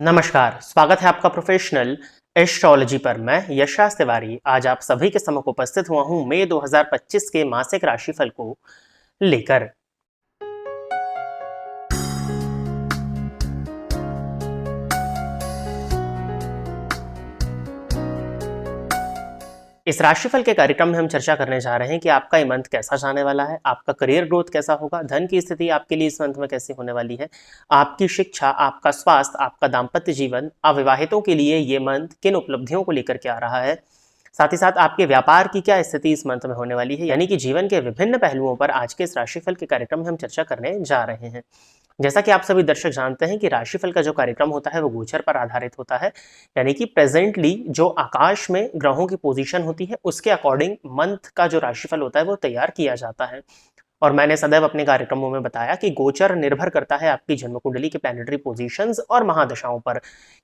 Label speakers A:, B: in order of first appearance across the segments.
A: नमस्कार, स्वागत है आपका प्रोफेशनल एस्ट्रोलॉजी पर। मैं यशराज तिवारी आज आप सभी के सम्मुख उपस्थित हुआ हूं मई 2025 के मासिक राशिफल को लेकर। इस राशिफल के कार्यक्रम में हम चर्चा करने जा रहे हैं कि आपका ये मंथ कैसा जाने वाला है, आपका करियर ग्रोथ कैसा होगा, धन की स्थिति आपके लिए इस मंथ में कैसी होने वाली है, आपकी शिक्षा, आपका स्वास्थ्य, आपका दाम्पत्य जीवन, अविवाहितों के लिए ये मंथ किन उपलब्धियों को लेकर के आ रहा है, साथ ही साथ आपके व्यापार की क्या स्थिति इस मंथ में होने वाली है। यानी कि जीवन के विभिन्न पहलुओं पर आज के इस राशिफल के कार्यक्रम में हम चर्चा करने जा रहे हैं। जैसा कि आप सभी दर्शक जानते हैं कि राशिफल का जो कार्यक्रम होता है वो गोचर पर आधारित होता है, यानी कि प्रेजेंटली जो आकाश में ग्रहों की पोजीशन होती है उसके अकॉर्डिंग मंथ का जो राशिफल होता है वो तैयार किया जाता है। और मैंने सदैव अपने कार्यक्रमों में बताया कि गोचर निर्भर करता है आपकी जन्म कुंडली की प्लैनेटरी पोजीशंस और महादशाओं पर।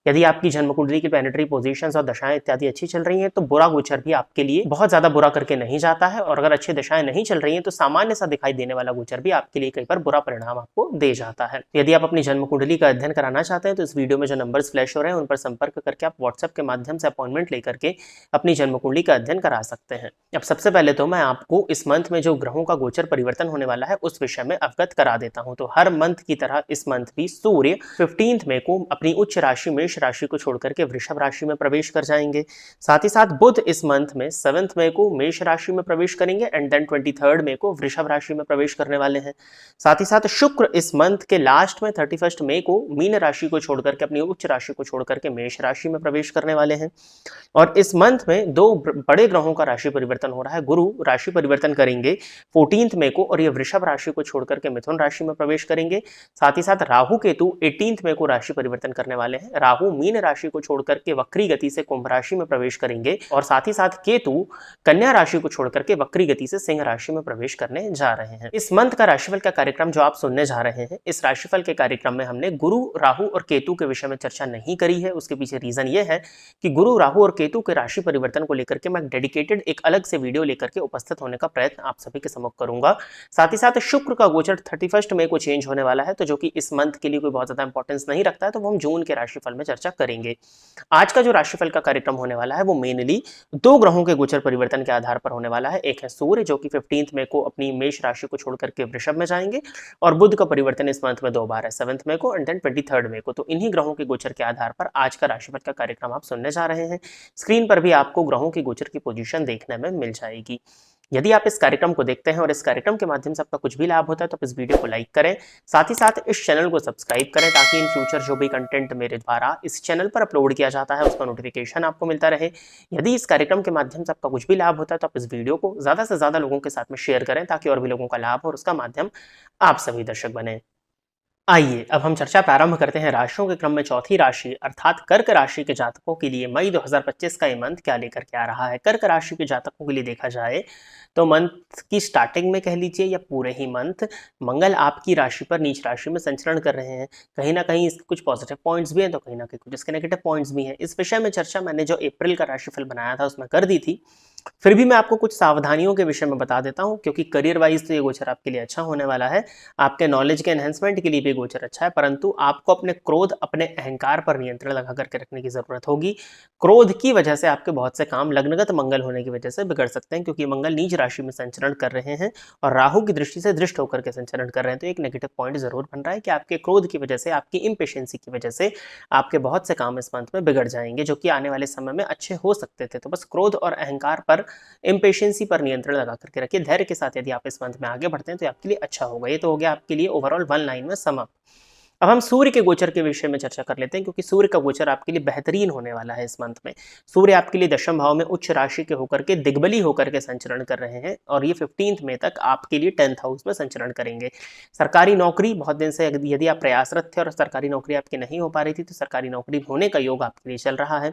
A: यदि आपकी जन्म कुंडली की प्लैनेटरी पोजीशंस और दशाएं इत्यादि अच्छी चल रही हैं तो बुरा गोचर भी आपके लिए बहुत ज्यादा बुरा करके नहीं जाता है, और अगर अच्छी दशाएं नहीं चल रही हैं तो सामान्य सा दिखाई देने वाला गोचर भी आपके लिए कई बार बुरा परिणाम आपको दे जाता है। यदि आप अपनी जन्म कुंडली का अध्ययन कराना चाहते हैं तो इस वीडियो में जो नंबर्स फ्लैश हो रहे हैं उन पर संपर्क करके आप व्हाट्सएप के माध्यम से अपॉइंटमेंट लेकर के अपनी जन्म कुंडली का अध्ययन करा सकते हैं। अब सबसे पहले तो मैं आपको इस मंथ में जो ग्रहों का गोचर परिवर्तन होने वाला है उस विषय में अवगत करा देता हूं। तो हर मंथ की तरह इस मंथ भी सूर्य 15 मई को अपनी उच्च राशि मेष राशि को छोड़कर के वृषभ राशि में प्रवेश कर जाएंगे। साथ ही साथ बुध इस मंथ में 7 मई को मेष राशि में प्रवेश करेंगे एंड देन 23 मई को वृषभ राशि में प्रवेश करने वाले हैं। साथ ही साथ शुक्र इस मंथ के लास्ट में 31 मई को मीन राशि को छोड़कर के अपनी उच्च राशि को छोड़कर के मेष राशि में प्रवेश करने वाले हैं। और इस मंथ में दो बड़े ग्रहों का राशि परिवर्तन हो रहा है। गुरु राशि परिवर्तन करेंगे 14 मई को और ये वृषभ राशि को छोड़कर के मिथुन राशि में प्रवेश करेंगे। साथ ही साथ राहु केतु 18 मई को राशि परिवर्तन करने वाले हैं। राहु मीन राशि को छोड़कर के वक्री गति से कुंभ राशि में प्रवेश करेंगे और साथ ही साथ केतु कन्या राशि को छोड़कर के वक्री गति से सिंह राशि में प्रवेश करने जा रहे हैं। इस मंथ का राशिफल का कार्यक्रम जो आप सुनने जा रहे हैं, इस राशिफल के कार्यक्रम में हमने गुरु, राहु और केतु के विषय में चर्चा नहीं करी है। उसके पीछे रीजन ये है कि गुरु, राहु और केतु के राशि परिवर्तन को लेकर के मैं डेडिकेटेड एक अलग से वीडियो लेकर के उपस्थित होने का प्रयत्न आप सभी के सम्मुख करूंगा। साथ ही साथ शुक्र का गोचर 31 मई को चेंज होने वाला है, तो जो कि इस मंथ के लिए कोई बहुत ज्यादा इंपॉर्टेंस नहीं रखता है, तो वो हम जून के राशिफल में चर्चा करेंगे। आज का जो राशिफल का कार्यक्रम होने वाला है वो मेनली दो ग्रहों के गोचर परिवर्तन के आधार पर होने वाला है। एक है सूर्य जो कि 15 मई को अपनी मेष राशि को छोड़कर के वृषभ में जाएंगे, और बुध का परिवर्तन इस मंथ में दो बार है, 7 मई को एंड देन 23 मई को। तो इन्हीं ग्रहों के गोचर के आधार पर आज का राशिफल का कार्यक्रम आप सुनने जा रहे हैं। स्क्रीन पर भी आपको ग्रहों की गोचर की पोजीशन देखने में मिल जाएगी। यदि आप इस कार्यक्रम को देखते हैं और इस कार्यक्रम के माध्यम से आपका कुछ भी लाभ होता है तो आप इस वीडियो को लाइक करें, साथ ही साथ इस चैनल को सब्सक्राइब करें ताकि इन फ्यूचर जो भी कंटेंट मेरे द्वारा इस चैनल पर अपलोड किया जाता है उसका नोटिफिकेशन आपको मिलता रहे। यदि इस कार्यक्रम के माध्यम से आपका कुछ भी लाभ होता है तो आप इस वीडियो को ज्यादा से ज्यादा लोगों के साथ में शेयर करें ताकि और भी लोगों का लाभ हो और उसका माध्यम आप सभी दर्शक बने। आइए अब हम चर्चा प्रारंभ करते हैं राशियों के क्रम में चौथी राशि अर्थात कर्क राशि के जातकों के लिए मई 2025 का ये मंथ क्या लेकर के आ रहा है। कर्क राशि के जातकों के लिए देखा जाए तो मंथ की स्टार्टिंग में कह लीजिए या पूरे ही मंथ मंगल आपकी राशि पर नीच राशि में संचरण कर रहे हैं। कहीं ना कहीं इसके कुछ पॉजिटिव पॉइंट्स भी हैं तो कहीं ना कहीं कुछ इसके नेगेटिव पॉइंट्स भी हैं। इस विषय में चर्चा मैंने जो अप्रैल का राशिफल बनाया था उसमें कर दी थी, फिर भी मैं आपको कुछ सावधानियों के विषय में बता देता हूं, क्योंकि करियर वाइज तो ये गोचर आपके लिए अच्छा होने वाला है, आपके नॉलेज के एनहेंसमेंट के लिए भी गोचर अच्छा है, परंतु आपको अपने क्रोध, अपने अहंकार पर नियंत्रण लगा करके रखने की जरूरत होगी। क्रोध की वजह से आपके बहुत से काम लग्नगत मंगल होने की वजह से बिगड़ सकते हैं, क्योंकि मंगल नीच राशि में संचरण कर रहे हैं और राहु की दृष्टि से दृष्ट होकर के संचरण कर रहे हैं। तो एक नेगेटिव पॉइंट जरूर बन रहा है कि आपके क्रोध की वजह से, आपकी इम्पेशेंसी की वजह से आपके बहुत से काम इस मंथ में बिगड़ जाएंगे, जो कि आने वाले समय में अच्छे हो सकते थे। तो बस क्रोध और अहंकार पर, इम्पेशेंसी पर नियंत्रण लगा करके रखिए। धैर्य के साथ यदि आप इस मंथ में आगे बढ़ते हैं तो आपके लिए अच्छा होगा। ये तो हो गया आपके लिए ओवरऑल वन लाइन में सम अप। अब हम सूर्य के गोचर के विषय में चर्चा कर लेते हैं, क्योंकि सूर्य का गोचर आपके लिए बेहतरीन होने वाला है इस मंथ में। सूर्य आपके लिए दशम भाव में उच्च राशि के होकर के दिग्बली होकर के संचरण कर रहे हैं और ये 15 मई तक आपके लिए 10th हाउस में संचरण करेंगे। सरकारी नौकरी, बहुत दिन से यदि आप प्रयासरत थे और सरकारी नौकरी आपकी नहीं हो पा रही थी तो सरकारी नौकरी होने का योग आपके लिए चल रहा है।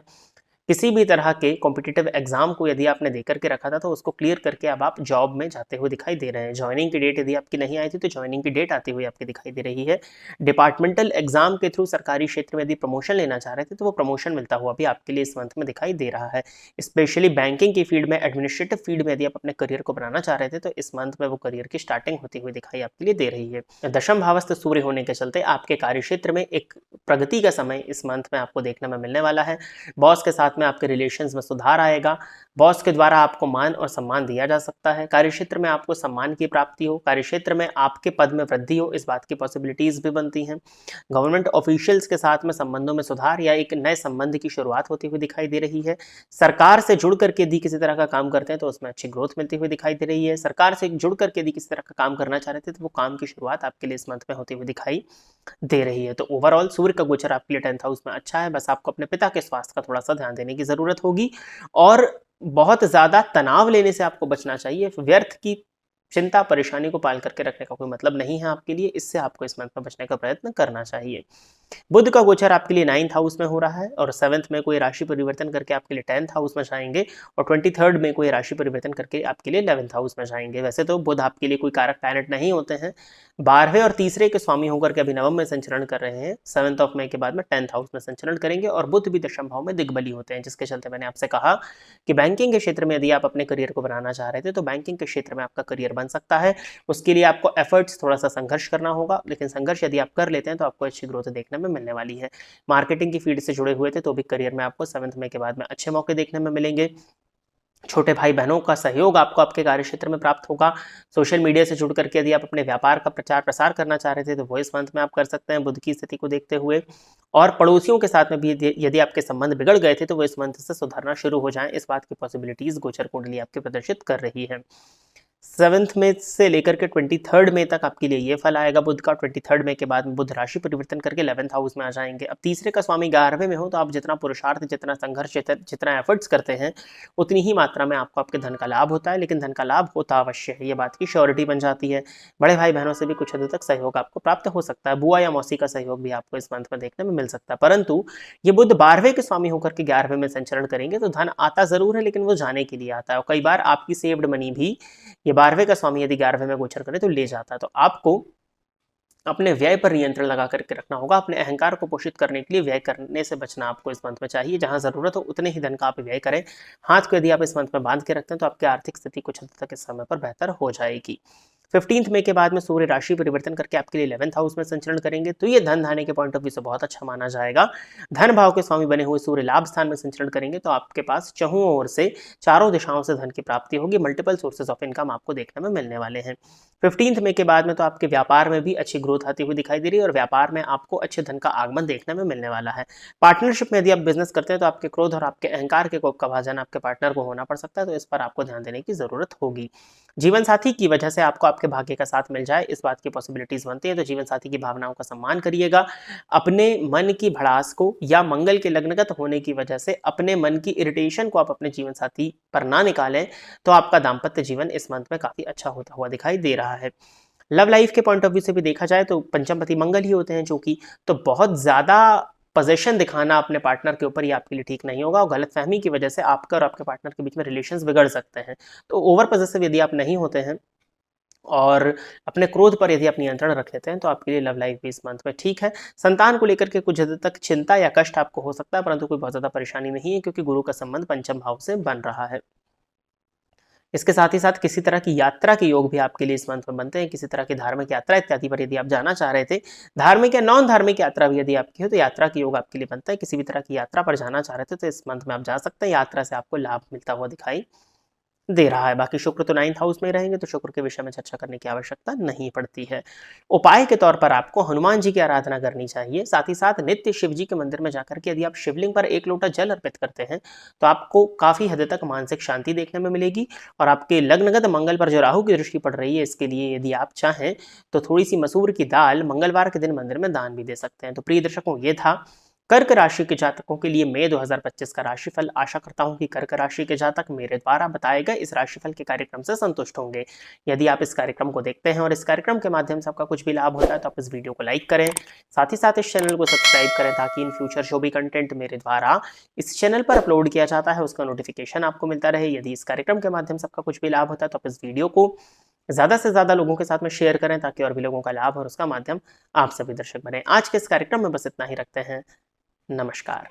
A: किसी भी तरह के कॉम्पिटिटिव एग्जाम को यदि आपने देकर के रखा था तो उसको क्लियर करके अब आप जॉब में जाते हुए दिखाई दे रहे हैं। ज्वाइनिंग की डेट यदि आपकी नहीं आई थी तो ज्वाइनिंग की डेट आती हुई आपकी दिखाई दे रही है। डिपार्टमेंटल एग्जाम के थ्रू सरकारी क्षेत्र में यदि प्रमोशन लेना चाह रहे थे तो वो प्रमोशन मिलता हुआ भी आपके लिए इस मंथ में दिखाई दे रहा है। स्पेशली बैंकिंग की फील्ड में, एडमिनिस्ट्रेटिव फील्ड में यदि आप अपने करियर को बनाना चाह रहे थे तो इस मंथ में वो करियर की स्टार्टिंग होती हुई दिखाई आपके लिए दे रही है। दशम भावस्थ सूर्य होने के चलते आपके कार्य क्षेत्र में एक प्रगति का समय इस मंथ में आपको देखने में मिलने वाला है। बॉस के साथ में आपके रिलेशंस में सुधार आएगा। बॉस के द्वारा आपको मान और सम्मान दिया जा सकता है। कार्यक्षेत्र में आपको सम्मान की प्राप्ति हो, कार्यक्षेत्र में आपके पद में वृद्धि हो, इस बात की पॉसिबिलिटीज भी बनती हैं। गवर्नमेंट ऑफिशियल्स के साथ में संबंधों में सुधार या एक नए संबंध की शुरुआत होती हुई दिखाई दे रही है। सरकार से जुड़ करके यदि किसी तरह का काम करते हैं तो उसमें अच्छी ग्रोथ मिलती हुई दिखाई दे रही है। सरकार से जुड़ करके यदि किसी तरह का काम करना चाह रहे थे तो वो काम की शुरुआत आपके लिए इस मंथ में होती हुई दिखाई दे रही है। तो ओवरऑल सूर्य का गोचर आपके लिए 10th हाउस में अच्छा है। बस आपको अपने पिता के स्वास्थ्य का थोड़ा सा ध्यान देने की जरूरत होगी और बहुत ज्यादा तनाव लेने से आपको बचना चाहिए। व्यर्थ की चिंता परेशानी को पाल करके रखने का कोई मतलब नहीं है आपके लिए। इससे आपको इस मंथ में बचने का प्रयत्न करना चाहिए। बुध का गोचर आपके लिए 9th हाउस में हो रहा है और 7th में कोई राशि परिवर्तन करके आपके लिए 10th हाउस में जाएंगे और 23rd में कोई राशि परिवर्तन करके आपके लिए 11th हाउस में जाएंगे। वैसे तो बुध आपके लिए कोई कारक प्लैनेट नहीं होते हैं। 12वें और तीसरे के स्वामी होकर के अभी नवम में संचरण कर रहे हैं। 7th ऑफ मई के बाद में 10th हाउस में संचरण करेंगे और बुध भी दशम भाव में दिग्बली होते हैं, जिसके चलते मैंने आपसे कहा कि बैंकिंग के क्षेत्र में यदि आप अपने करियर को बनाना चाह रहे थे तो बैंकिंग के क्षेत्र में आपका करियर बन सकता है। उसके लिए आपको एफर्ट्स थोड़ा सा संघर्ष करना होगा, लेकिन संघर्ष यदि आप कर लेते हैं तो आपको अच्छी ग्रोथ देखने में मिलने वाली है। मार्केटिंग की फील्ड से जुड़े हुए थे तो भी करियर में आपको 7th मई के बाद में अच्छे मौके देखने में मिलेंगे। छोटे भाई बहनों का सहयोग आपको आपके कार्य क्षेत्र में प्राप्त होगा। सोशल मीडिया से जुड़ करके यदि आप अपने व्यापार का प्रचार प्रसार करना चाह रहे थे तो वो इस मंथ में आप कर सकते हैं बुध की स्थिति को देखते हुए। और पड़ोसियों के साथ में भी यदि आपके संबंध बिगड़ गए थे तो वो इस मंथ से सुधरना शुरू हो जाएं, इस बात की पॉसिबिलिटीज गोचर कुंडली आपके प्रदर्शित कर रही है। 7th में से लेकर के 23rd में तक आपके लिए ये फल आएगा बुध का। 23rd में के बाद में बुध राशि परिवर्तन करके 11th हाउस में आ जाएंगे। अब तीसरे का स्वामी 11वें में हो तो आप जितना पुरुषार्थ, जितना संघर्ष, जितना एफर्ट्स करते हैं उतनी ही मात्रा में आपको आपके धन का लाभ होता है। लेकिन धन का लाभ होता अवश्य है, ये बात की श्योरिटी बन जाती है। बड़े भाई बहनों से भी कुछ हद तक सहयोग आपको प्राप्त हो सकता है। बुआ या मौसी का सहयोग भी आपको इस मंथ में देखने में मिल सकता है। परंतु ये बुध 12वें के स्वामी होकर के 11वें में संचरण करेंगे तो धन आता जरूर है, लेकिन वो जाने के लिए आता है। और कई बार आपकी सेव्ड मनी भी ये 12वें का स्वामी यदि 11वें में गोचर करे तो ले जाता है। तो आपको अपने व्यय पर नियंत्रण लगा करके रखना होगा। अपने अहंकार को पोषित करने के लिए व्यय करने से बचना आपको इस मंथ में चाहिए। जहां जरूरत हो उतने ही धन का आप व्यय करें। हाथ को यदि आप इस मंथ में बांध के रखते हैं तो आपकी आर्थिक स्थिति कुछ हद तक इस समय पर बेहतर हो जाएगी। 15th मई के बाद में सूर्य राशि परिवर्तन करके आपके लिए 11th हाउस में संचरण करेंगे तो ये धन धाने के पॉइंट ऑफ व्यू से बहुत अच्छा माना जाएगा। धन भाव के स्वामी बने हुए सूर्य लाभ स्थान में संचरण करेंगे तो आपके पास चहुओं ओर से, चारों दिशाओं से धन की प्राप्ति होगी। मल्टीपल सोर्सेज ऑफ इनकम आपको देखने में मिलने वाले हैं। 15th मई के बाद में तो आपके व्यापार में भी अच्छी ग्रोथ आती हुई दिखाई दे रही है और व्यापार में आपको अच्छे धन का आगमन देखने में मिलने वाला है। पार्टनरशिप में यदि आप बिजनेस करते हैं तो आपके क्रोध और आपके अहंकार के कोप का भाजन आपके पार्टनर को होना पड़ सकता है, तो इस पर आपको ध्यान देने की जरूरत होगी। जीवन साथी की वजह से आपको आपके भाग्य का साथ मिल जाए, इस बात की पॉसिबिलिटीज बनती है। तो जीवन साथी की भावनाओं का सम्मान करिएगा। अपने मन की भड़ास को या मंगल के लग्नगत होने की वजह से अपने मन की इरिटेशन को आप अपने जीवन साथी पर ना निकालें तो आपका दाम्पत्य जीवन इस मंथ में काफी अच्छा होता हुआ दिखाई दे रहा है। लव लाइफ के पॉइंट ऑफ व्यू से भी देखा जाए तो पंचमपति मंगल ही होते हैं जो कि, तो बहुत ज्यादा पोजेशन दिखाना अपने पार्टनर के ऊपर ये आपके लिए ठीक नहीं होगा और गलतफहमी की वजह से आपका और आपके पार्टनर के बीच में रिलेशंस बिगड़ सकते हैं। तो ओवर पॉजेसिव यदि आप नहीं होते हैं और अपने क्रोध पर यदि आप नियंत्रण रख लेते हैं तो आपके लिए लव लाइफ भी इस मंथ में ठीक है। संतान को लेकर के कुछ हद तक चिंता या कष्ट आपको हो सकता है, परंतु कोई बहुत ज्यादा परेशानी नहीं है क्योंकि गुरु का संबंध पंचम भाव से बन रहा है। इसके साथ ही साथ किसी तरह की यात्रा के योग भी आपके लिए इस मंथ में बनते हैं। किसी तरह की धार्मिक यात्रा इत्यादि पर यदि आप जाना चाह रहे थे, धार्मिक या नॉन धार्मिक यात्रा भी यदि आपकी हो तो यात्रा के योग आपके लिए बनता है। किसी भी तरह की यात्रा पर जाना चाह रहे थे तो इस मंथ में आप जा सकते हैं। यात्रा से आपको लाभ मिलता हुआ दिखाई दे रहा है। बाकी शुक्र तो 9th हाउस में रहेंगे तो शुक्र के विषय में चर्चा करने की आवश्यकता नहीं पड़ती है। उपाय के तौर पर आपको हनुमान जी की आराधना करनी चाहिए। साथ ही साथ नित्य शिव जी के मंदिर में जाकर के यदि आप शिवलिंग पर 1 लोटा जल अर्पित करते हैं तो आपको काफी हद तक मानसिक शांति देखने में मिलेगी। और आपके लग्नगत मंगल पर जो राहु की दृष्टि पड़ रही है, इसके लिए यदि आप चाहें तो थोड़ी सी मसूर की दाल मंगलवार के दिन मंदिर में दान भी दे सकते हैं। तो प्रिय दर्शकों, ये था कर्क राशि के जातकों के लिए मई 2025 का राशिफल। आशा करता हूं कि कर्क राशि के जातक मेरे द्वारा बताए गए इस राशिफल के कार्यक्रम से संतुष्ट होंगे। यदि आप इस कार्यक्रम को देखते हैं और इस कार्यक्रम के माध्यम से आपका कुछ भी लाभ होता है तो आप इस वीडियो को लाइक करें, साथ ही साथ इस चैनल को सब्सक्राइब करें ताकि इन फ्यूचर जो भी कंटेंट मेरे द्वारा इस चैनल पर अपलोड किया जाता है उसका नोटिफिकेशन आपको मिलता रहे। यदि इस कार्यक्रम के माध्यम से आपका कुछ भी लाभ होता है तो आप इस वीडियो को ज़्यादा से ज़्यादा लोगों के साथ में शेयर करें ताकि और भी लोगों का लाभ और उसका माध्यम आप सभी दर्शक बने। आज के इस कार्यक्रम में बस इतना ही रखते हैं। नमस्कार।